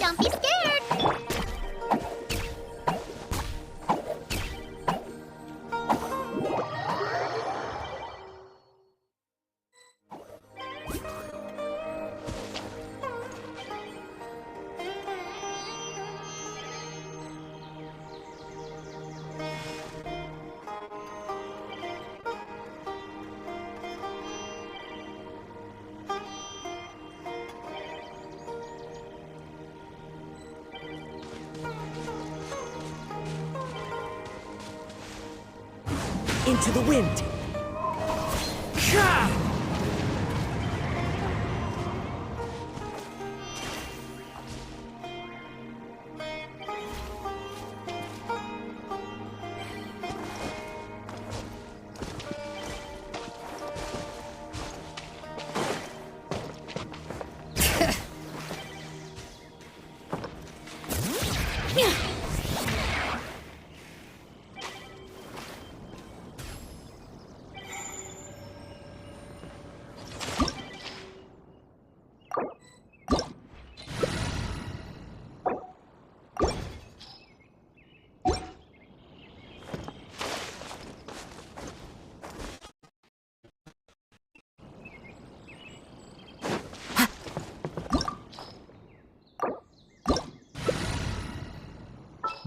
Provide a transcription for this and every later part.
Don't be scared! Into the wind!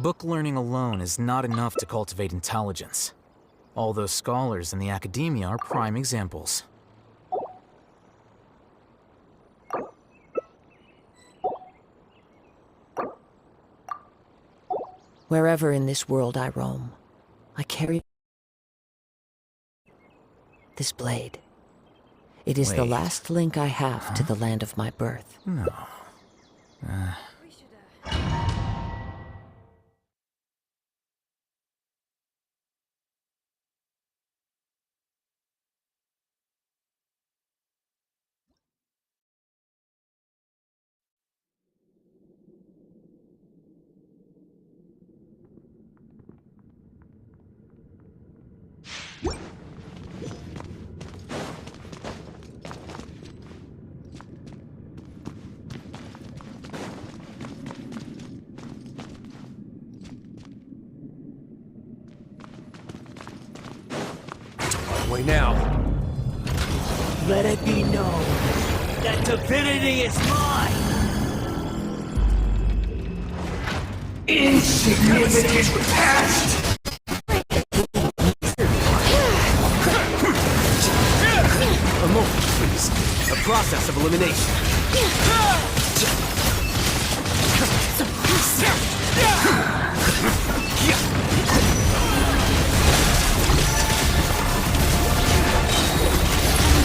Book learning alone is not enough to cultivate intelligence. All those scholars in the academia are prime examples. Wherever in this world I roam, I carry this blade. It is the Wait. last link I have to the land of my birth. No. Way now. Let it be known that divinity is mine! Insignificant past! A moment, please. A process of elimination.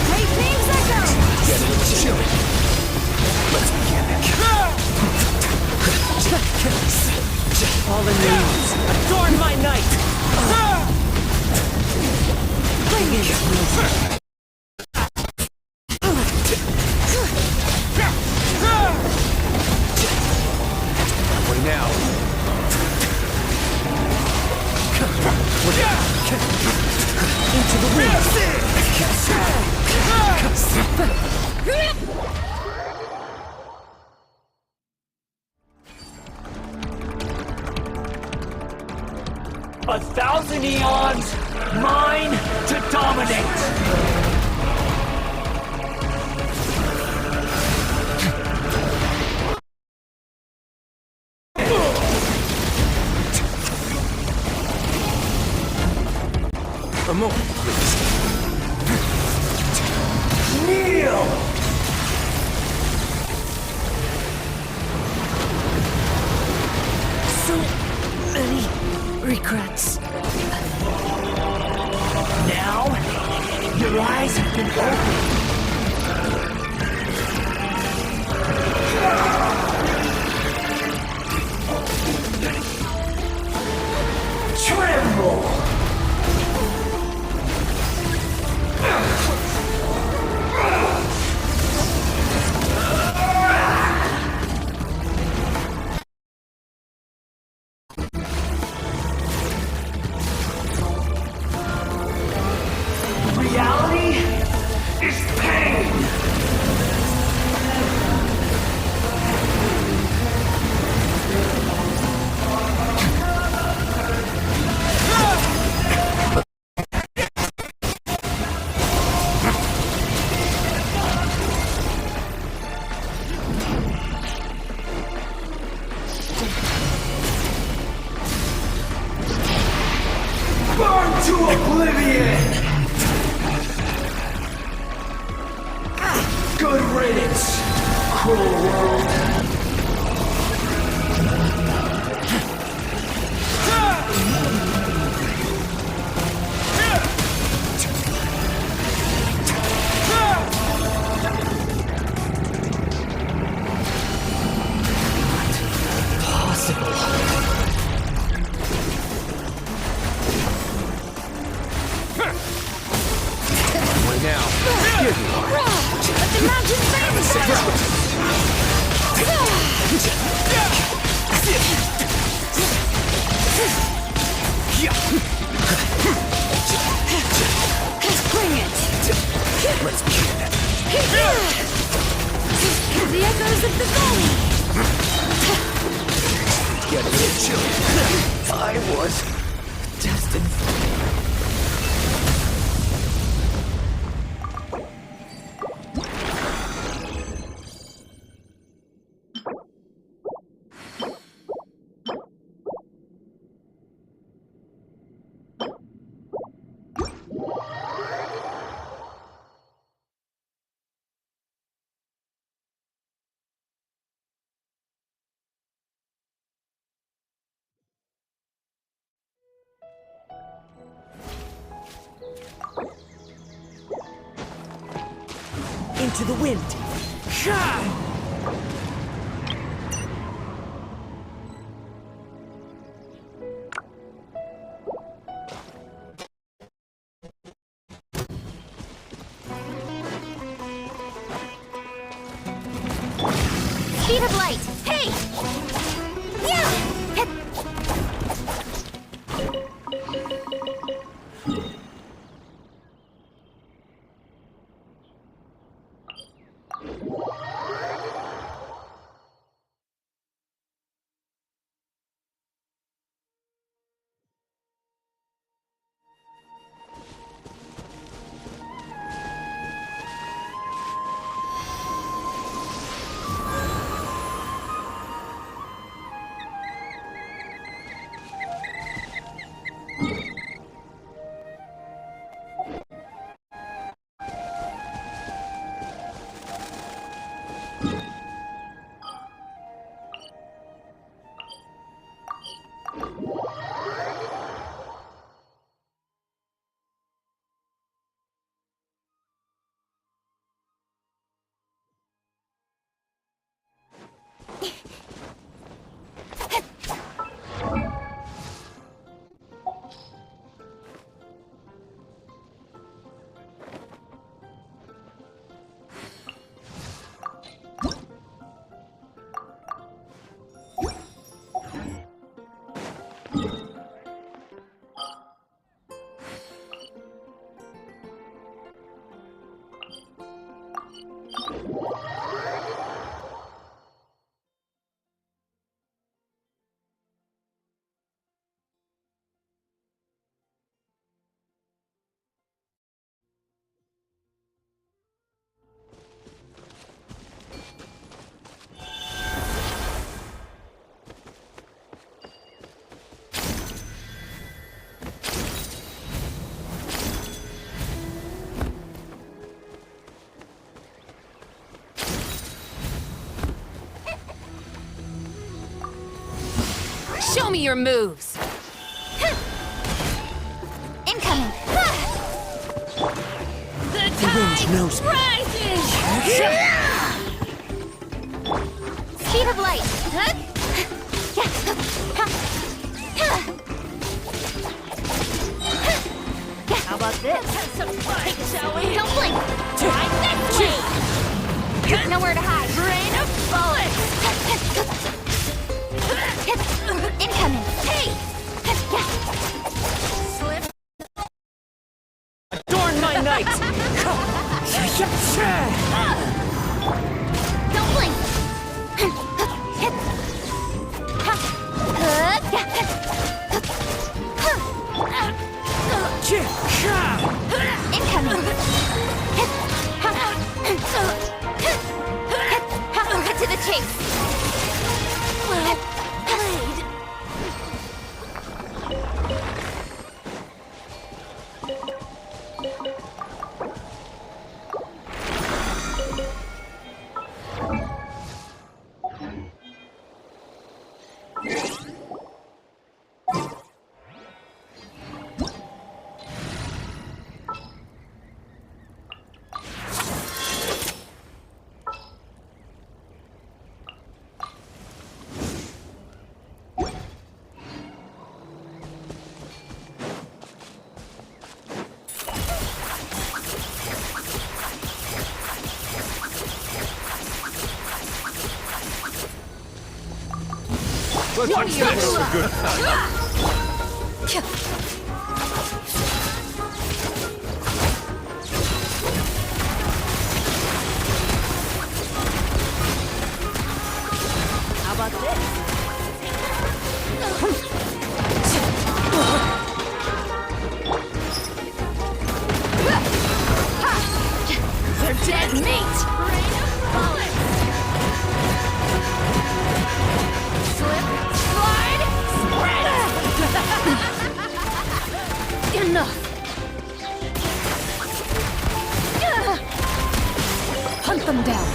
Great things echo! Get a little chilly. Let's begin it. Fallen names, adorn my night! Bring it! Way now. Into the wind! 1,000 eons, mine to dominate! A moment, please. Kneel! So many regrets. Now, your eyes have been opened. Tremble! Reality is Oblivion! Good riddance, cruel world. Now, here you are. Let the mountain face Bring it! Let's begin. The echoes of the valley! Get a little chilly. I was destined for. Into the wind. Speed of light! Hey! Yeah! Show me your moves! Incoming! The tide knows me. rises! Speed of light! How about this? Let's have some fun, shall we? Don't blink! Try this way! Nowhere to hide! Rain of bullets! Incoming! Hey! Slip! Adorn my night! Don't blink! Incoming! Cut to the chase! Well played! Let's finish the good fight. How about this? They're dead meat! Rain of bullets! Slip, slide, spread! Enough! Hunt them down!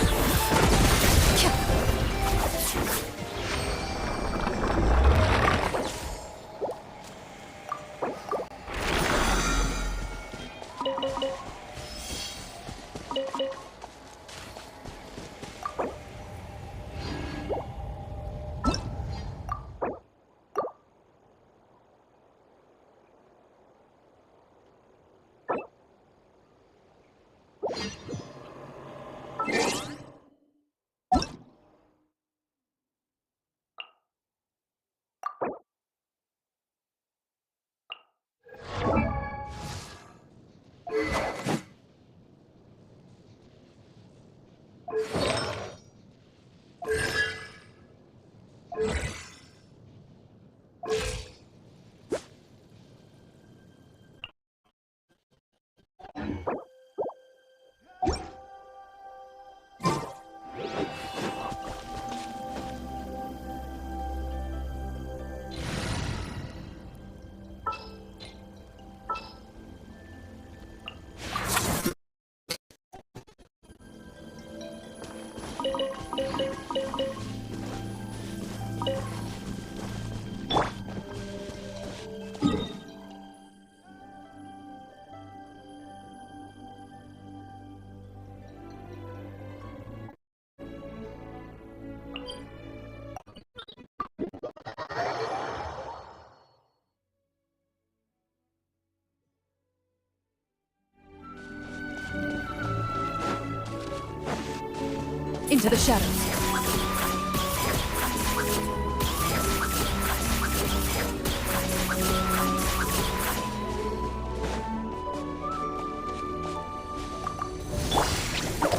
Into the shadows.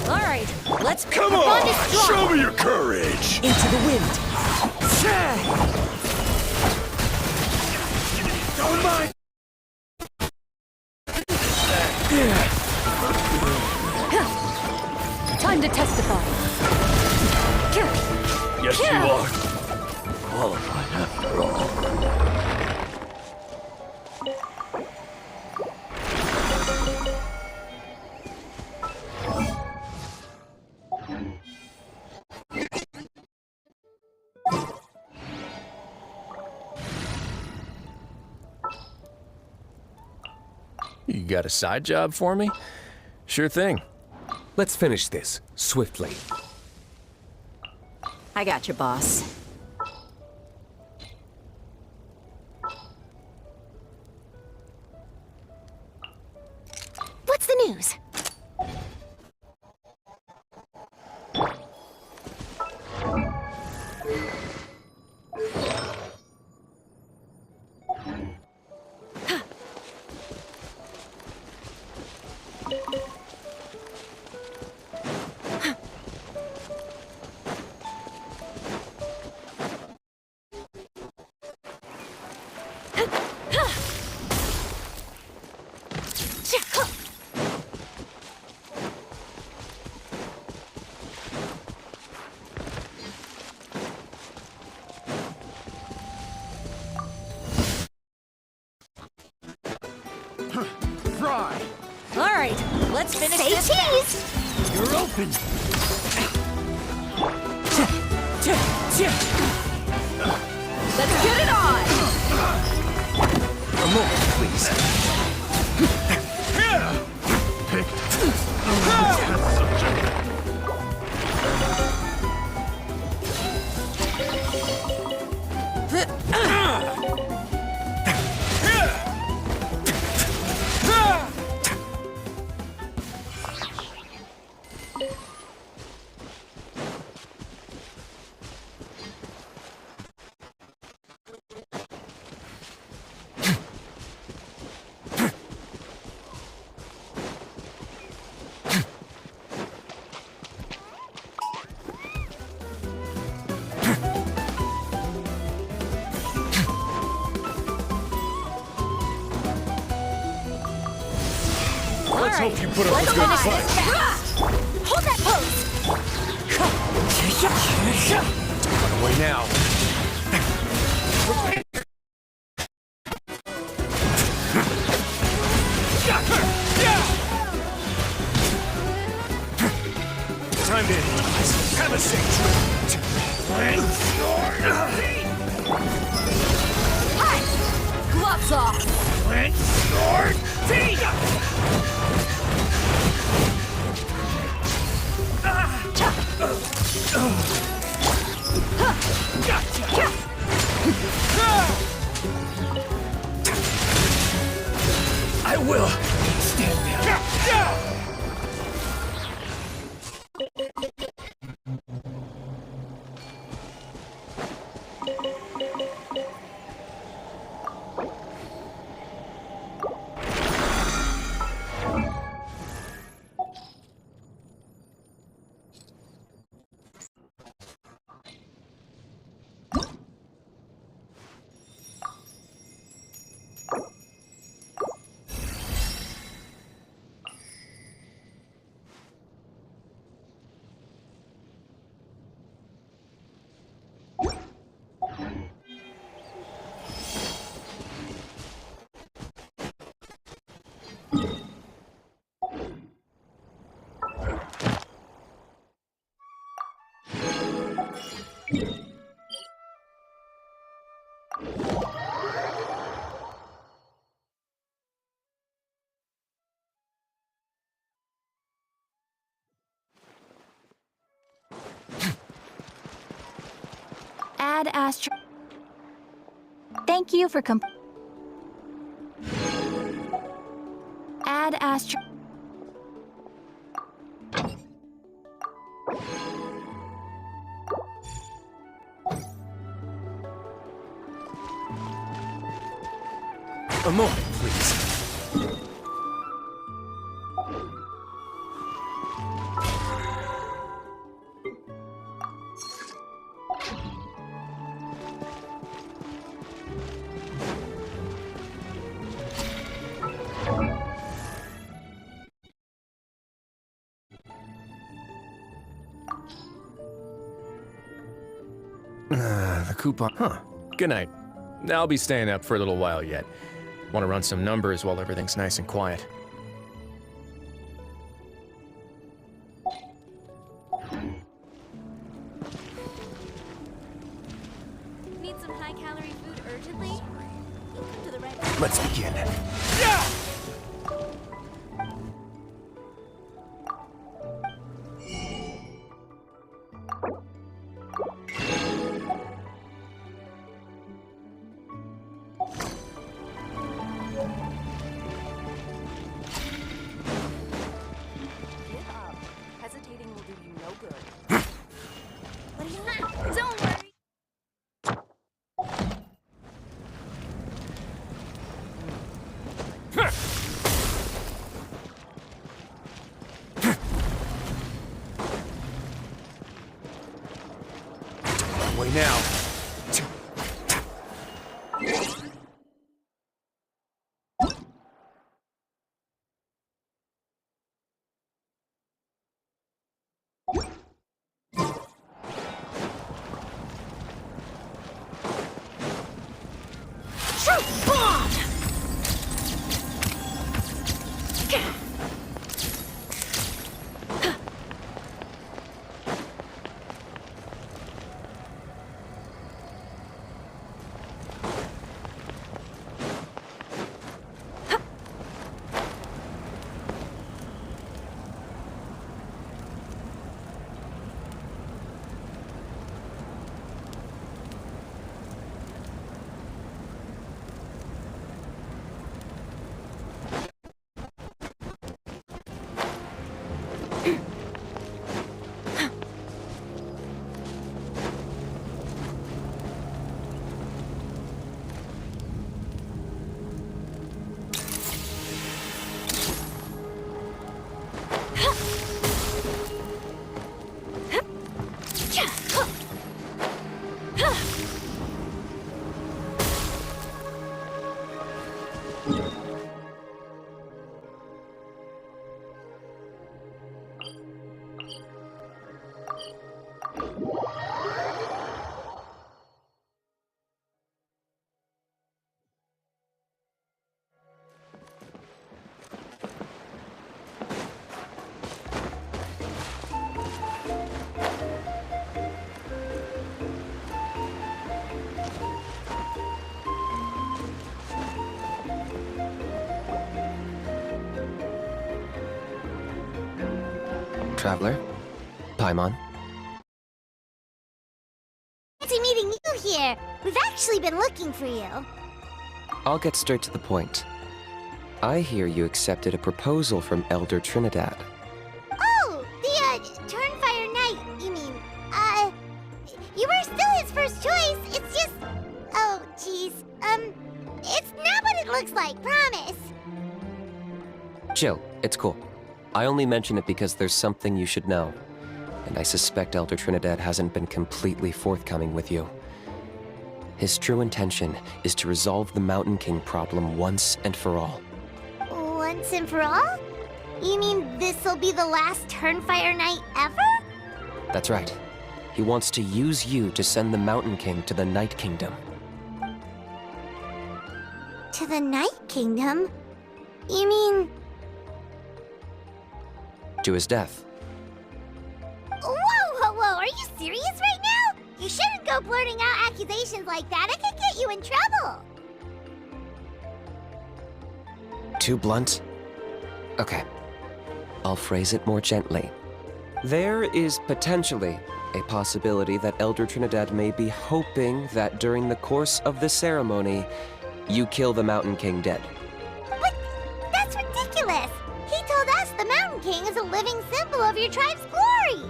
All right, let's Come on! Show me your courage! Into the wind. Don't mind! Time to testify. Yes, you are. Qualified after all. You got a side job for me? Sure thing. Let's finish this swiftly. I got you, boss. What's the news? All right, let's finish this. Cheese! You're open. Let's get it on! A moment, please. Let's hope you put up a good fight. Hold that pose! Run away now. Time to have a sick trip. Hi! Gloves off! Plant your feet! I will. Stand down. Add Astro. Thank you for Add Astro. A moment, please. The coupon. Huh. Good night. I'll be staying up for a little while yet. Want to run some numbers while everything's nice and quiet. Need some high-calorie food urgently? You come to the right place. Let's begin. Give up. Hesitating will do you no good. What do you want? Don't worry. Way now. Traveler. Paimon. Fancy meeting you here. We've actually been looking for you. I'll get straight to the point. I hear you accepted a proposal from Elder Trinidad. Oh, the, Turnfire Knight, you mean. You were still his first choice. It's just... Oh, jeez. It's not what it looks like, promise. Chill, it's cool. I only mention it because there's something you should know. And I suspect Elder Trinidad hasn't been completely forthcoming with you. His true intention is to resolve the Mountain King problem once and for all. Once and for all? You mean this'll be the last Turnfire Knight ever? That's right. He wants to use you to send the Mountain King to the Night Kingdom. To the Night Kingdom? You mean... To his death. Whoa! Are you serious right now? You shouldn't go blurting out accusations like that. It could get you in trouble. Too blunt? Okay. I'll phrase it more gently. There is potentially a possibility that Elder Trinidad may be hoping that during the course of the ceremony, you kill the Mountain King dead. But that's ridiculous. He told us the Mountain King is a living symbol of your tribe's glory.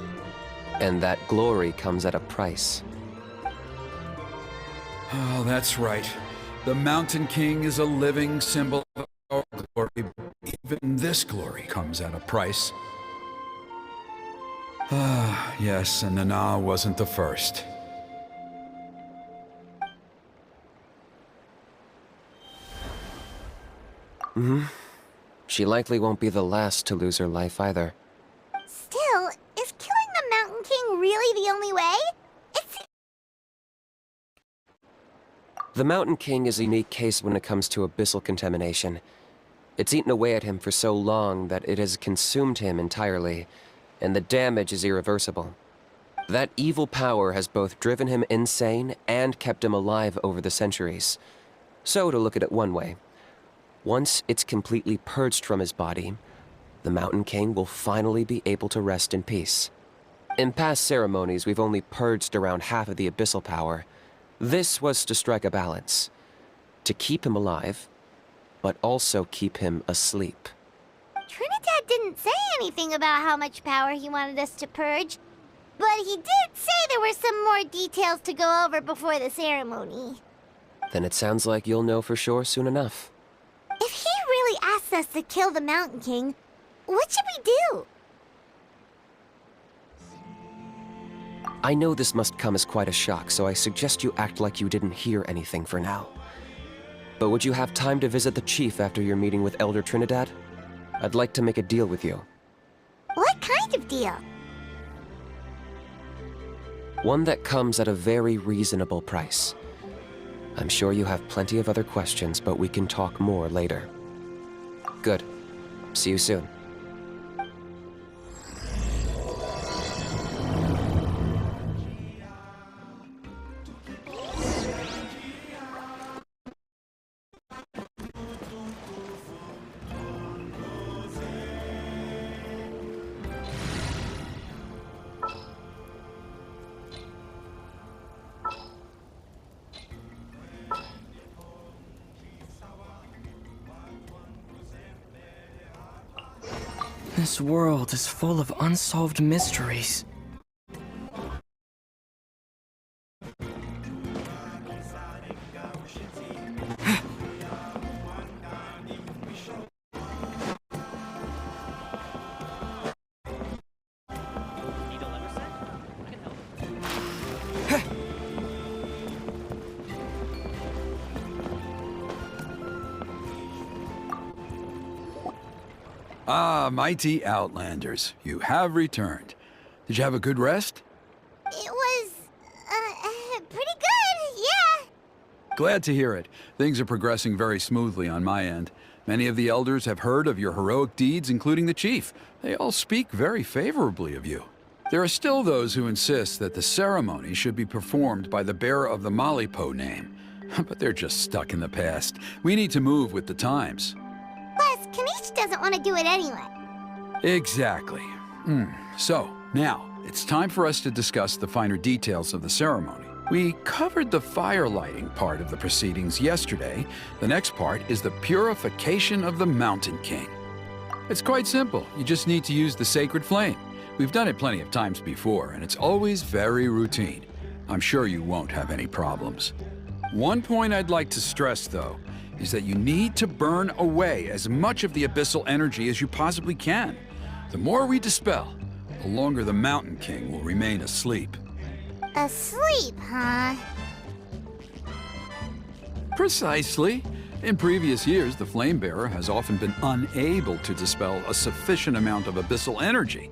And that glory comes at a price. Oh, that's right. The Mountain King is a living symbol of our glory. Even this glory comes at a price. Ah, yes, and Nana wasn't the first. She likely won't be the last to lose her life either. Still, is killing the Mountain King really the only way? The Mountain King is a unique case when it comes to abyssal contamination. It's eaten away at him for so long that it has consumed him entirely, and the damage is irreversible. That evil power has both driven him insane and kept him alive over the centuries. So, to look at it one way, once it's completely purged from his body, the Mountain King will finally be able to rest in peace. In past ceremonies, we've only purged around half of the abyssal power. This was to strike a balance, to keep him alive, but also keep him asleep. Trinidad didn't say anything about how much power he wanted us to purge, but he did say there were some more details to go over before the ceremony. Then it sounds like you'll know for sure soon enough. If he really asks us to kill the Mountain King, what should we do? I know this must come as quite a shock, so I suggest you act like you didn't hear anything for now. But would you have time to visit the chief after your meeting with Elder Trinidad? I'd like to make a deal with you. What kind of deal? One that comes at a very reasonable price. I'm sure you have plenty of other questions, but we can talk more later. Good. See you soon. This world is full of unsolved mysteries. Ah, mighty Outlanders, you have returned. Did you have a good rest? It was, pretty good, yeah. Glad to hear it. Things are progressing very smoothly on my end. Many of the elders have heard of your heroic deeds, including the chief. They all speak very favorably of you. There are still those who insist that the ceremony should be performed by the bearer of the Malipo name. But they're just stuck in the past. We need to move with the times. Plus, Kanish doesn't want to do it anyway. Exactly. So, now, it's time for us to discuss the finer details of the ceremony. We covered the fire lighting part of the proceedings yesterday. The next part is the purification of the Mountain King. It's quite simple. You just need to use the sacred flame. We've done it plenty of times before, and it's always very routine. I'm sure you won't have any problems. One point I'd like to stress, though, is that you need to burn away as much of the abyssal energy as you possibly can. The more we dispel, the longer the Mountain King will remain asleep. Asleep, huh? Precisely. In previous years, the Flame Bearer has often been unable to dispel a sufficient amount of abyssal energy.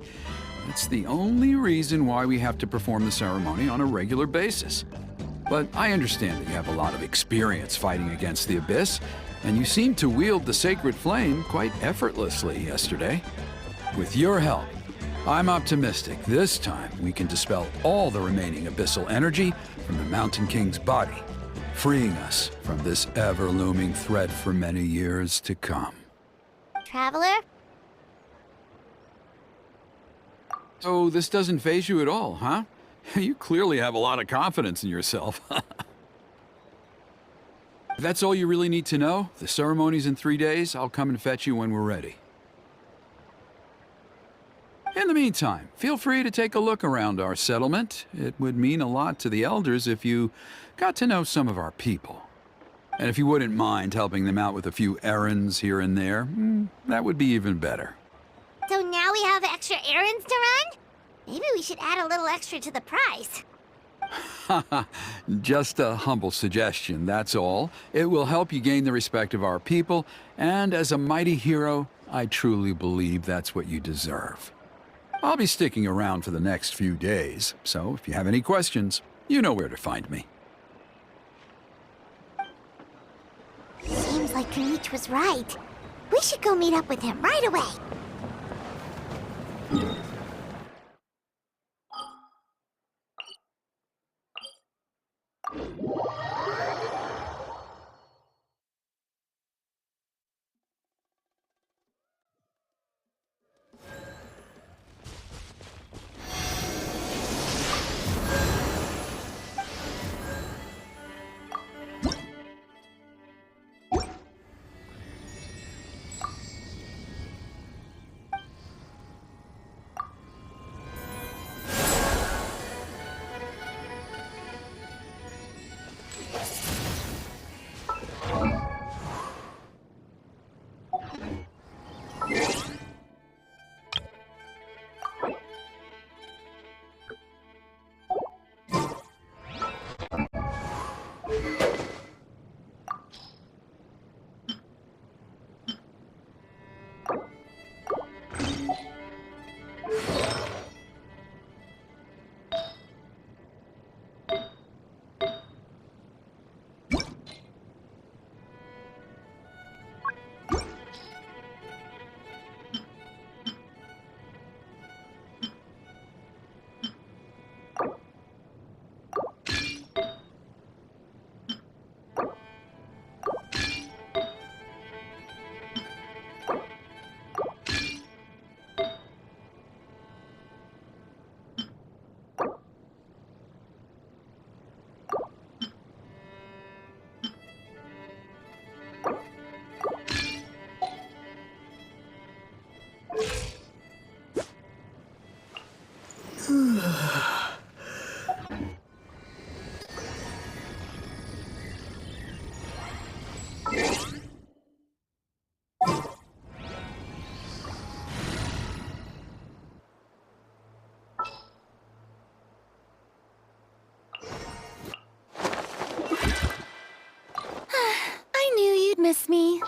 That's the only reason why we have to perform the ceremony on a regular basis. But I understand that you have a lot of experience fighting against the Abyss, and you seem to wield the sacred flame quite effortlessly yesterday. With your help, I'm optimistic this time we can dispel all the remaining abyssal energy from the Mountain King's body, freeing us from this ever-looming threat for many years to come. Traveler? So this doesn't faze you at all, huh? You clearly have a lot of confidence in yourself. If that's all you really need to know, the ceremony's in 3 days. I'll come and fetch you when we're ready. In the meantime, feel free to take a look around our settlement. It would mean a lot to the elders if you got to know some of our people. And if you wouldn't mind helping them out with a few errands here and there, that would be even better. So now we have extra errands to run? Maybe we should add a little extra to the price. Just a humble suggestion, that's all. It will help you gain the respect of our people, and as a mighty hero, I truly believe that's what you deserve. I'll be sticking around for the next few days, so if you have any questions, you know where to find me. Seems like Kunich was right. We should go meet up with him right away. I knew you'd miss me.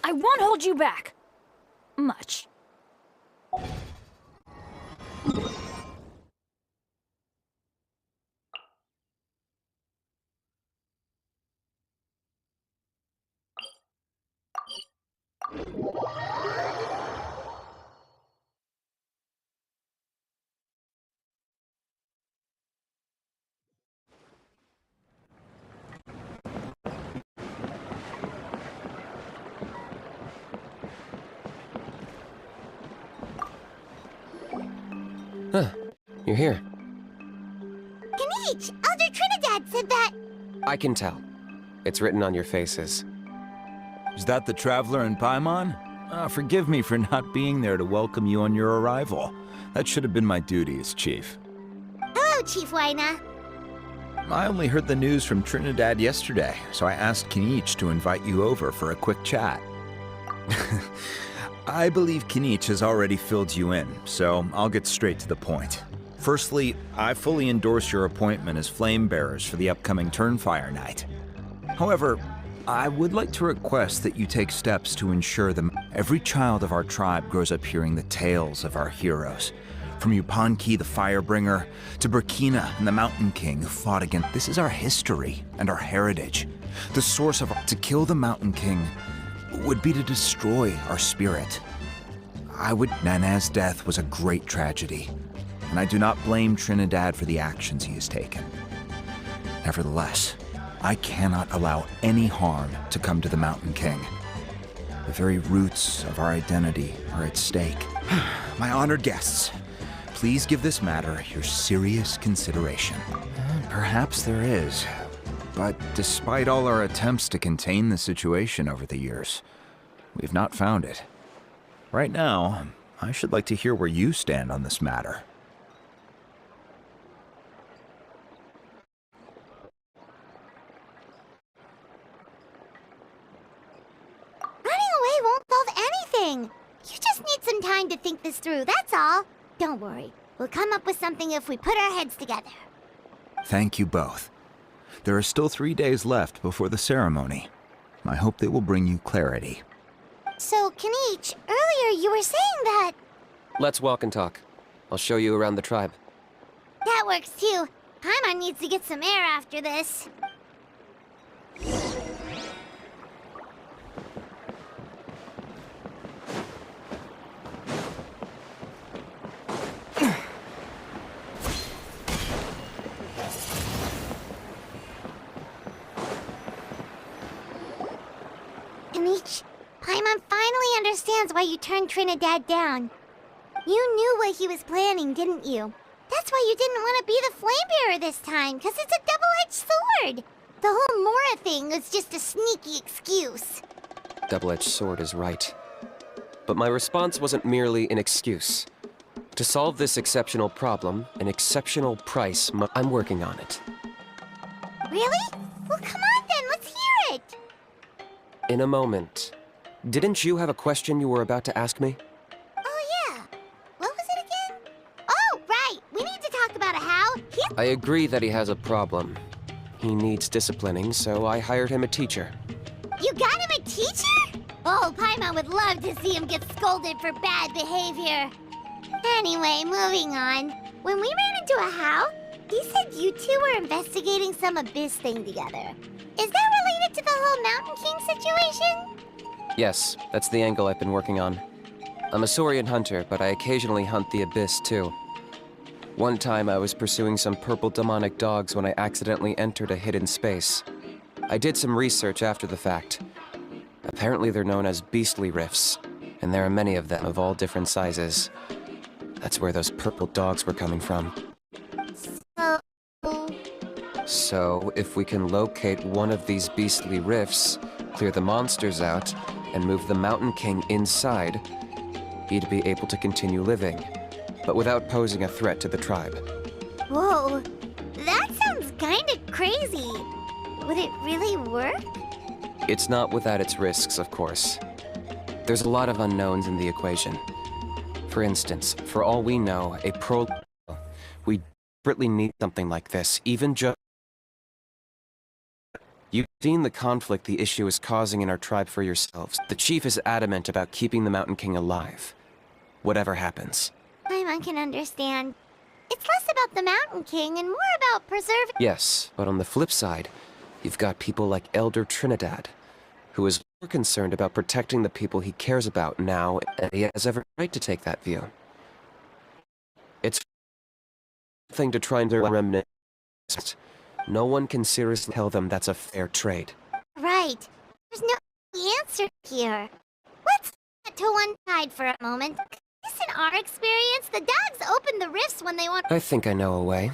I won't hold you back. Much. Huh. You're here. Kanich, Elder Trinidad said that... I can tell. It's written on your faces. Is that the Traveler in Paimon? Forgive me for not being there to welcome you on your arrival. That should have been my duty as Chief. Hello, Chief Wyna. I only heard the news from Trinidad yesterday, so I asked Kinich to invite you over for a quick chat. I believe Kinich has already filled you in, so I'll get straight to the point. Firstly, I fully endorse your appointment as Flame Bearers for the upcoming Turnfire Night. However, I would like to request that you take steps to ensure that every child of our tribe grows up hearing the tales of our heroes. From Yupanqui the Firebringer, to Burkina and the Mountain King who fought against... This is our history and our heritage. The source of... To kill the Mountain King would be to destroy our spirit. Nana's death was a great tragedy, and I do not blame Trinidad for the actions he has taken. Nevertheless, I cannot allow any harm to come to the Mountain King. The very roots of our identity are at stake. My honored guests, please give this matter your serious consideration. Perhaps there is, but despite all our attempts to contain the situation over the years, we've not found it. Right now, I should like to hear where you stand on this matter. Running away won't solve anything. You just need some time to think this through, that's all. Don't worry. We'll come up with something if we put our heads together. Thank you both. There are still 3 days left before the ceremony. I hope they will bring you clarity. So, Kanich, earlier you were saying that... Let's walk and talk. I'll show you around the tribe. That works too. Paimon needs to get some air after this. Kanich, Paimon finally understands why you turned Trinidad down. You knew what he was planning, didn't you? That's why you didn't want to be the Flamebearer this time, because it's a double-edged sword. The whole Mora thing was just a sneaky excuse. Double-edged sword is right. But my response wasn't merely an excuse. To solve this exceptional problem, an exceptional price, I'm working on it. Really? Well, come on then, let's hear it! In a moment. Didn't you have a question you were about to ask me? Oh, yeah. What was it again? Oh, right! We need to talk about how I agree that he has a problem. He needs disciplining, so I hired him a teacher. You got him a teacher? Oh, Paimon would love to see him get scolded for bad behavior. Anyway, moving on. When we ran into a how, he said you two were investigating some abyss thing together. Is that related to the whole Mountain King situation? Yes, that's the angle I've been working on. I'm a Saurian hunter, but I occasionally hunt the abyss too. One time I was pursuing some purple demonic dogs when I accidentally entered a hidden space. I did some research after the fact. Apparently they're known as beastly rifts, and there are many of them of all different sizes. That's where those purple dogs were coming from. So, if we can locate one of these beastly rifts, clear the monsters out, and move the Mountain King inside, he'd be able to continue living, but without posing a threat to the tribe. Whoa, that sounds kinda crazy. Would it really work? It's not without its risks, of course. There's a lot of unknowns in the equation. For instance, for all we know, we desperately need something like this, even just... You've seen the conflict the issue is causing in our tribe for yourselves. The chief is adamant about keeping the Mountain King alive. Whatever happens. Paimon can understand. It's less about the Mountain King and more about preserving... Yes, but on the flip side, you've got people like Elder Trinidad, who is more concerned about protecting the people he cares about now, and he has every right to take that view. It's a thing to try and remnant. No one can seriously tell them that's a fair trade. Right. There's no answer here. Let's put that to one side for a moment. At least in our experience, the dogs open the rifts when they want. I think I know a way.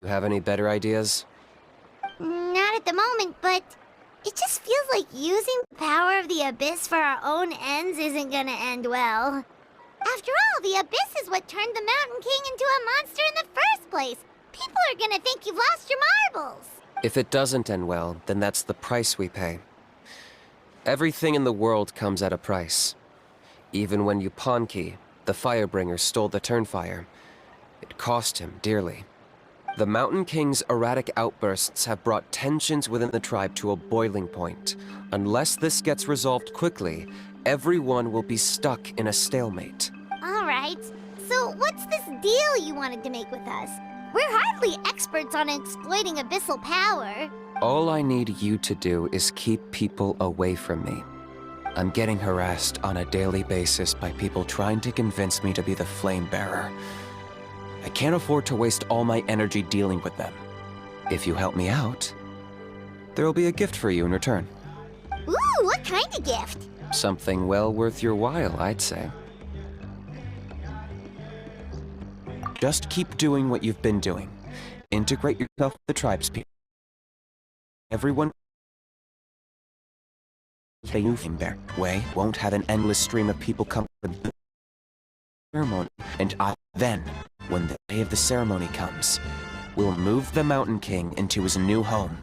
You have any better ideas? Not at the moment, but it just feels like using the power of the Abyss for our own ends isn't gonna end well. After all, the Abyss is what turned the Mountain King into a monster in the first place. People are gonna think you've lost your marbles. If it doesn't end well, then that's the price we pay. Everything in the world comes at a price. Even when Yupanqui, the Firebringer, stole the Turnfire, it cost him dearly. The Mountain King's erratic outbursts have brought tensions within the tribe to a boiling point. Unless this gets resolved quickly, everyone will be stuck in a stalemate. All right, so what's this deal you wanted to make with us? We're hardly experts on exploiting abyssal power. All I need you to do is keep people away from me. I'm getting harassed on a daily basis by people trying to convince me to be the flame bearer. I can't afford to waste all my energy dealing with them. If you help me out, there'll be a gift for you in return. Ooh, what kind of gift? Something well worth your while, I'd say. Just keep doing what you've been doing. Integrate yourself with the tribespeople. Everyone the new flame bearer way won't have an endless stream of people come to the ceremony, and then, when the day of the ceremony comes, we'll move the Mountain King into his new home.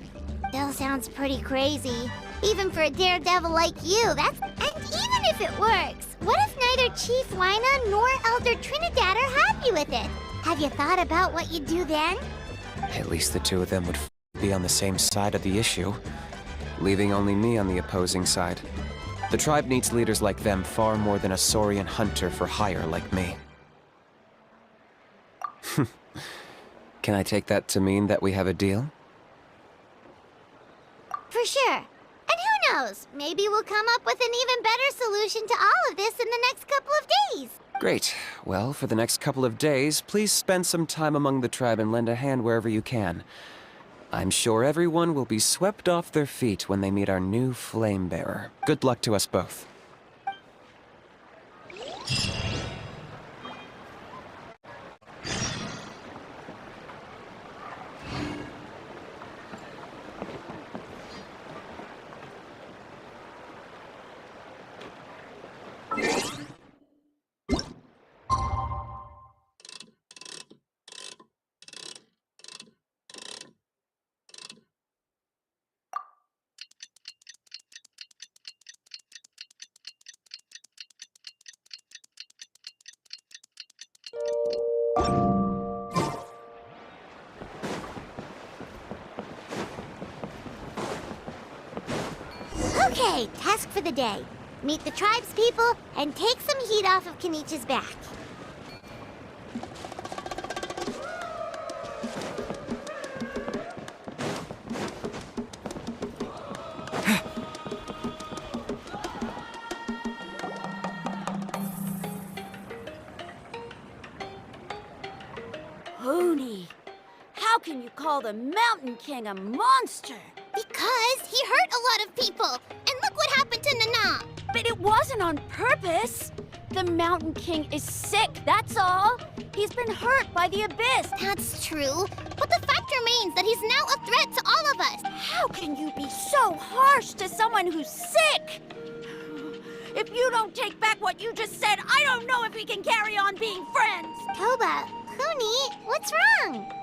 Still sounds pretty crazy. Even for a daredevil like you, that's... And even if it works, what if neither Chief Wyna nor Elder Trinidad are happy with it? Have you thought about what you'd do then? At least the two of them would be on the same side of the issue, leaving only me on the opposing side. The tribe needs leaders like them far more than a Saurian hunter for hire like me. Can I take that to mean that we have a deal? For sure. And who knows, maybe we'll come up with an even better solution to all of this in the next couple of days. Great. Well, for the next couple of days, please spend some time among the tribe and lend a hand wherever you can. I'm sure everyone will be swept off their feet when they meet our new flame bearer. Good luck to us both. Okay, task for the day. Meet the tribespeople and take some heat off of Kenichi's back. Hoonie, how can you call the Mountain King a monster? Because he hurt a lot of people. And look what happened to Nana. But it wasn't on purpose. The Mountain King is sick, that's all. He's been hurt by the Abyss. That's true. But the fact remains that he's now a threat to all of us. How can you be so harsh to someone who's sick? If you don't take back what you just said, I don't know if we can carry on being friends. Toba, Huni, what's wrong?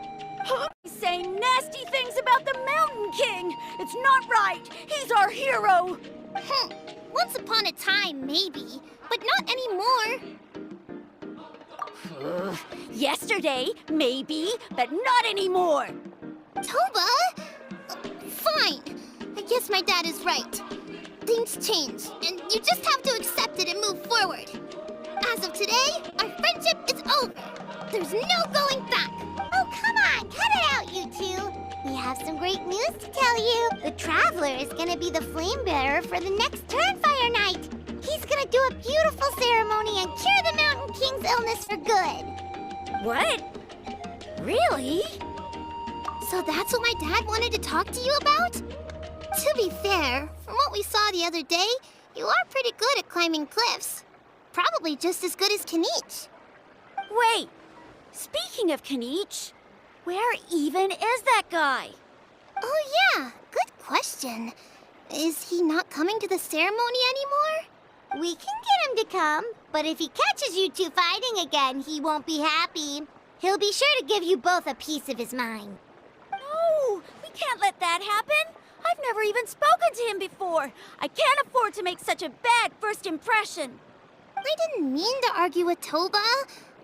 He's saying nasty things about the Mountain King. It's not right. He's our hero. Once upon a time, maybe, but not anymore. Yesterday, maybe, but not anymore. Toba? Fine. I guess my dad is right. Things change, and you just have to accept it and move forward. As of today, our friendship is over. There's no going back. Oh, come on, cut it out, you two. We have some great news to tell you. The Traveler is gonna be the flame bearer for the next Turnfire night. He's gonna do a beautiful ceremony and cure the Mountain King's illness for good. What? Really? So that's what my dad wanted to talk to you about? To be fair, from what we saw the other day, you are pretty good at climbing cliffs. probably just as good as Kanich. Wait, speaking of Kanich, where even is that guy? Oh yeah, good question. Is he not coming to the ceremony anymore? We can get him to come, but if he catches you two fighting again, he won't be happy. He'll be sure to give you both a piece of his mind. No, we can't let that happen. I've never even spoken to him before. I can't afford to make such a bad first impression. I didn't mean to argue with Toba.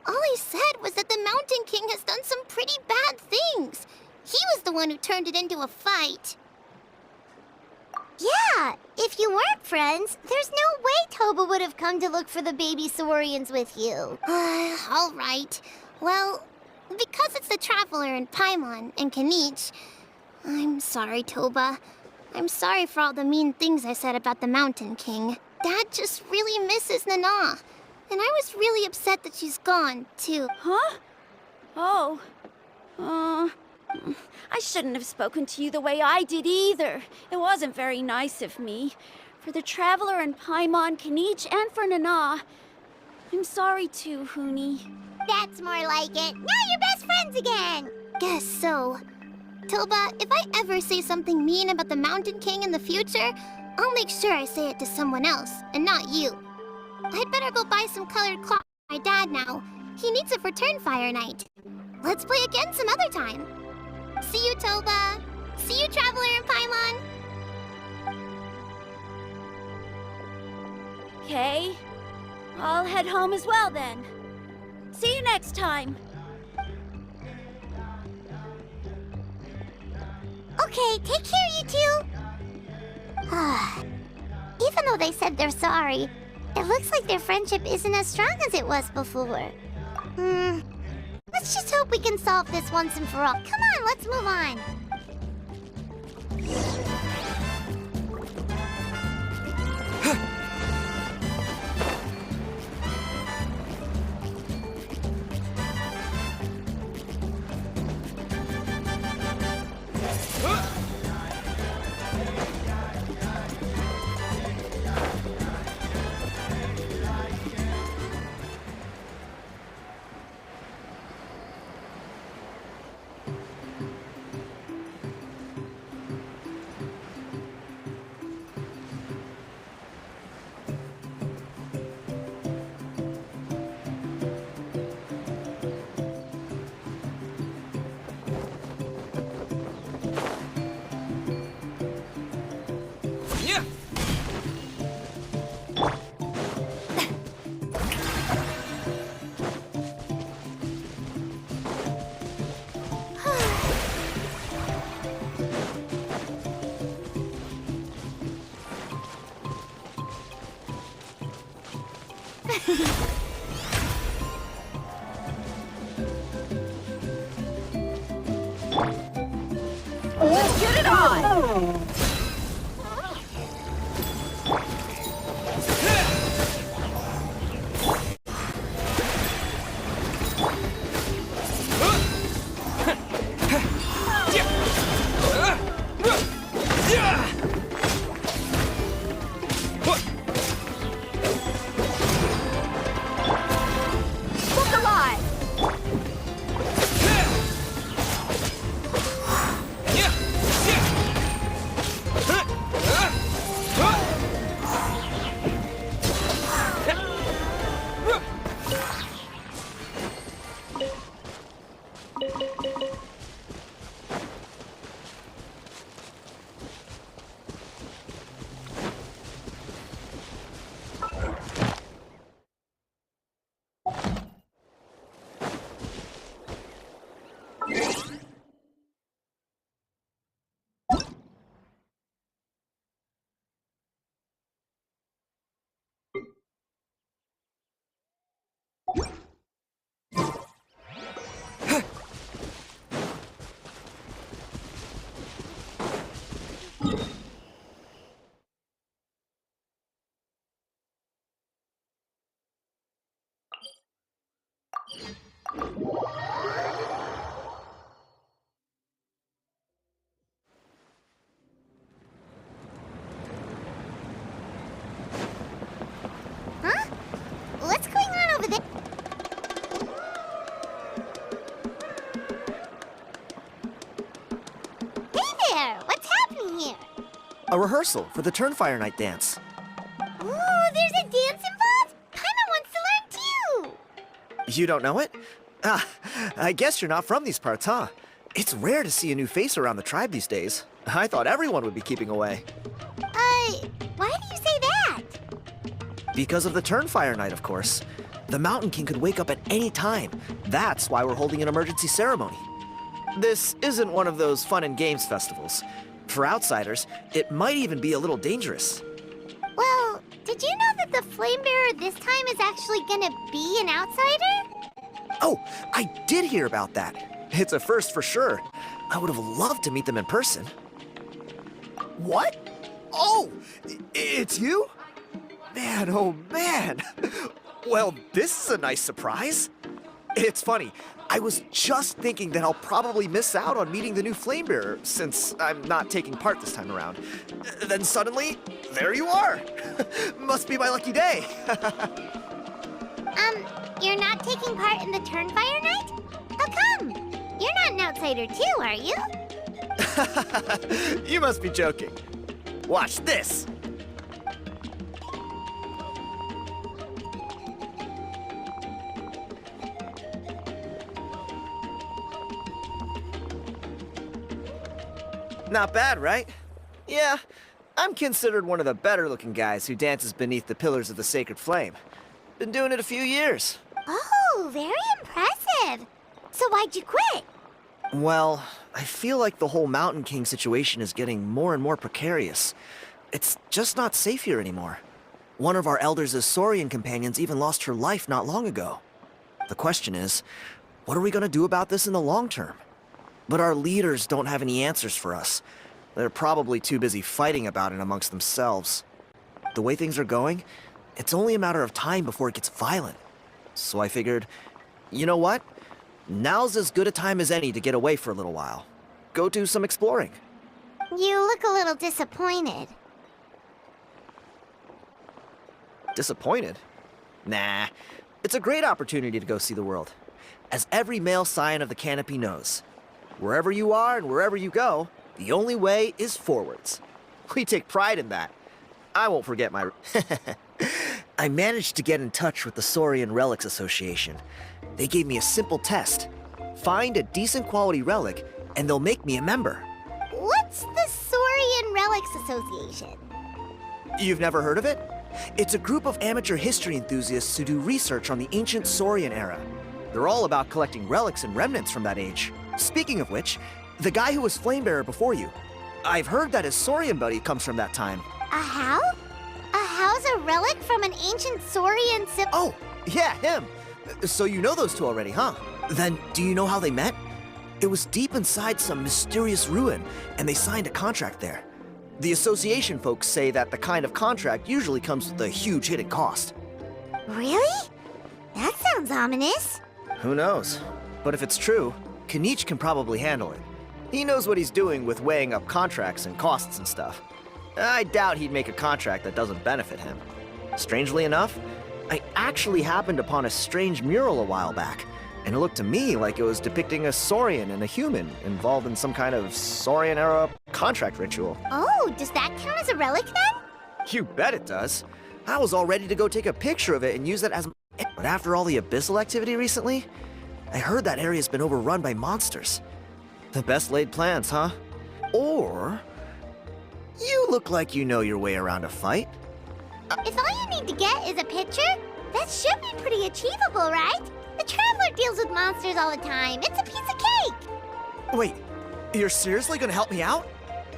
All I said was that the Mountain King has done some pretty bad things. He was the one who turned it into a fight. Yeah, if you weren't friends, there's no way Toba would have come to look for the baby Saurians with you. All right. Well, because it's the Traveler and Paimon and Kanich, I'm sorry, Toba. I'm sorry for all the mean things I said about the Mountain King. Dad just really misses Nana. And I was really upset that she's gone, too. Huh? Oh. I shouldn't have spoken to you the way I did either. It wasn't very nice of me. For the Traveler and Paimon, Kanich, and for Nana. I'm sorry too, Huni. That's more like it. Now you're best friends again. Guess so. Toba, if I ever say something mean about the Mountain King in the future, I'll make sure I say it to someone else, and not you. I'd better go buy some colored cloth for my dad now. He needs it for Turnfire Night. Let's play again some other time. See you, Toba. See you, Traveler and Paimon. Okay. I'll head home as well then. See you next time. Okay, take care, you two. Even though they said they're sorry, it looks like their friendship isn't as strong as it was before. Let's just hope we can solve this once and for all. Come on, let's move on. Let's get it on! rehearsal for the Turnfire Night dance. Ooh, there's a dance involved? Paimon wants to learn too! You don't know it? Ah, I guess you're not from these parts, huh? It's rare to see a new face around the tribe these days. I thought everyone would be keeping away. Why do you say that? Because of the Turnfire Night, of course. The Mountain King could wake up at any time. That's why we're holding an emergency ceremony. This isn't one of those fun and games festivals. For outsiders, it might even be a little dangerous. Well, did you know that the Flame Bearer this time is actually gonna be an outsider? Oh, I did hear about that. It's a first for sure. I would have loved to meet them in person. What? Oh, it's you? Man, oh man. Well, this is a nice surprise. It's funny, I was just thinking that I'll probably miss out on meeting the new Flame Bearer since I'm not taking part this time around. Then suddenly, there you are. Must be my lucky day. You're not taking part in the Turnfire Night? How come? You're not an outsider too, are you? You must be joking. Watch this. Not bad, right? Yeah, I'm considered one of the better-looking guys who dances beneath the pillars of the sacred flame. Been doing it a few years. Oh, very impressive. So why'd you quit? Well, I feel like the whole Mountain King situation is getting more and more precarious. It's just not safe here anymore. One of our elders' Saurian companions even lost her life not long ago. The question is, what are we going to do about this in the long term? But our leaders don't have any answers for us. They're probably too busy fighting about it amongst themselves. The way things are going, it's only a matter of time before it gets violent. So I figured, you know what? Now's as good a time as any to get away for a little while. Go do some exploring. You look a little disappointed. Disappointed? Nah, it's a great opportunity to go see the world. As every male scion of the canopy knows, wherever you are and wherever you go, the only way is forwards. We take pride in that. I won't forget my... I managed to get in touch with the Saurian Relics Association. They gave me a simple test. Find a decent quality relic, and they'll make me a member. What's the Saurian Relics Association? You've never heard of it? It's a group of amateur history enthusiasts who do research on the ancient Saurian era. They're all about collecting relics and remnants from that age. Speaking of which, the guy who was Flamebearer before you, I've heard that his Saurian buddy comes from that time. A how? A how's a relic from an ancient Saurian Oh, yeah, him. So you know those two already, huh? Then, do you know how they met? It was deep inside some mysterious ruin, and they signed a contract there. The association folks say that the kind of contract usually comes with a huge hidden cost. Really? That sounds ominous. Who knows? But if it's true, Kanich can probably handle it. He knows what he's doing with weighing up contracts and costs and stuff. I doubt he'd make a contract that doesn't benefit him. Strangely enough, I actually happened upon a strange mural a while back, and it looked to me like it was depicting a Saurian and a human involved in some kind of Saurian-era contract ritual. Oh, does that count as a relic then? You bet it does. I was all ready to go take a picture of it and use it as... But after all the abyssal activity recently, I heard that area's been overrun by monsters. The best laid plans, huh? Or... you look like you know your way around a fight. If all you need to get is a picture, that should be pretty achievable, right? The Traveler deals with monsters all the time. It's a piece of cake. Wait, you're seriously gonna help me out?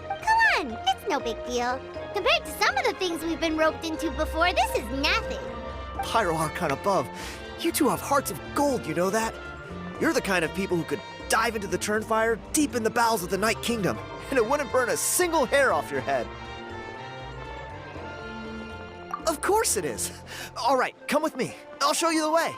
Come on, it's no big deal. Compared to some of the things we've been roped into before, this is nothing. Pyro Archon above, you two have hearts of gold, you know that? You're the kind of people who could dive into the Turnfire deep in the bowels of the Night Kingdom, and it wouldn't burn a single hair off your head. Of course it is. All right, come with me. I'll show you the way.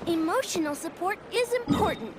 Emotional support is important.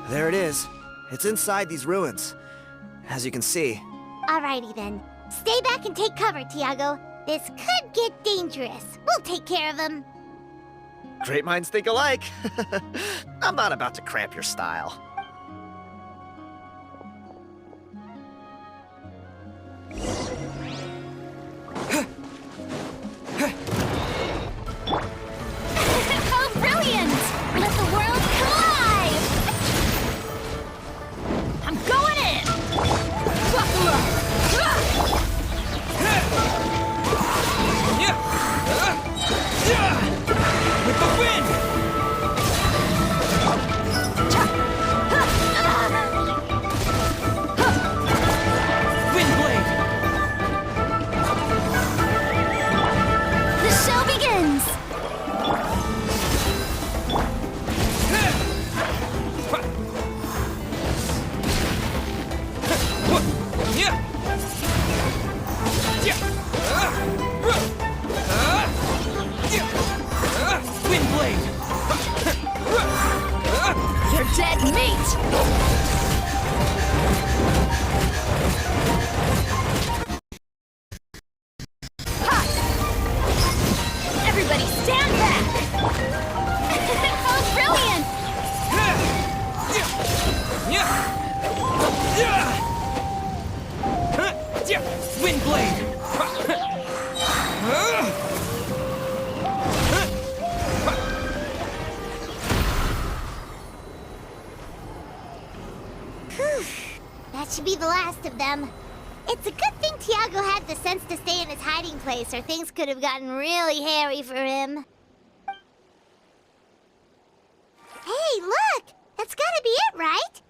There it is. It's inside these ruins. As you can see. Alrighty then. Stay back and take cover, Tiago. This could get dangerous. We'll take care of him. Great minds think alike. I'm not about to cramp your style. How brilliant! Let the world collide! I'm going in! With the wind! Windblade! The show begins! Windblade! You're dead meat! Ha! Everybody stand back! How brilliant! Windblade! That should be the last of them. It's a good thing Tiago had the sense to stay in his hiding place, or things could have gotten really hairy for him. Hey, look! That's gotta be it, right?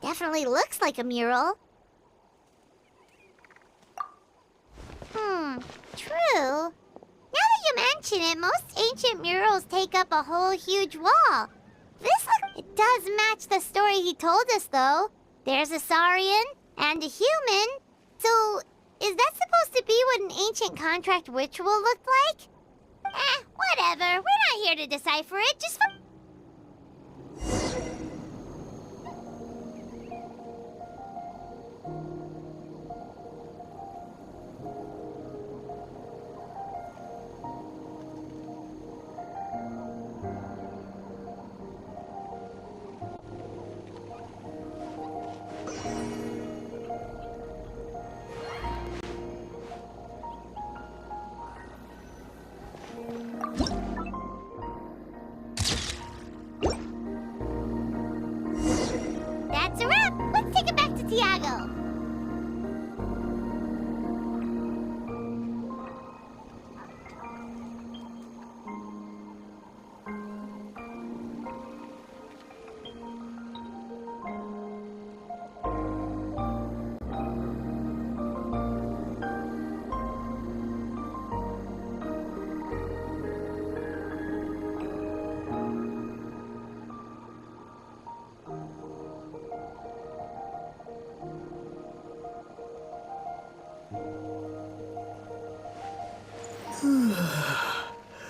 Definitely looks like a mural. True. Now that you mention it, most ancient murals take up a whole huge wall. It does match the story he told us, though. There's a Saurian and a human. So, is that supposed to be what an ancient contract ritual looked like? Whatever. We're not here to decipher it. Just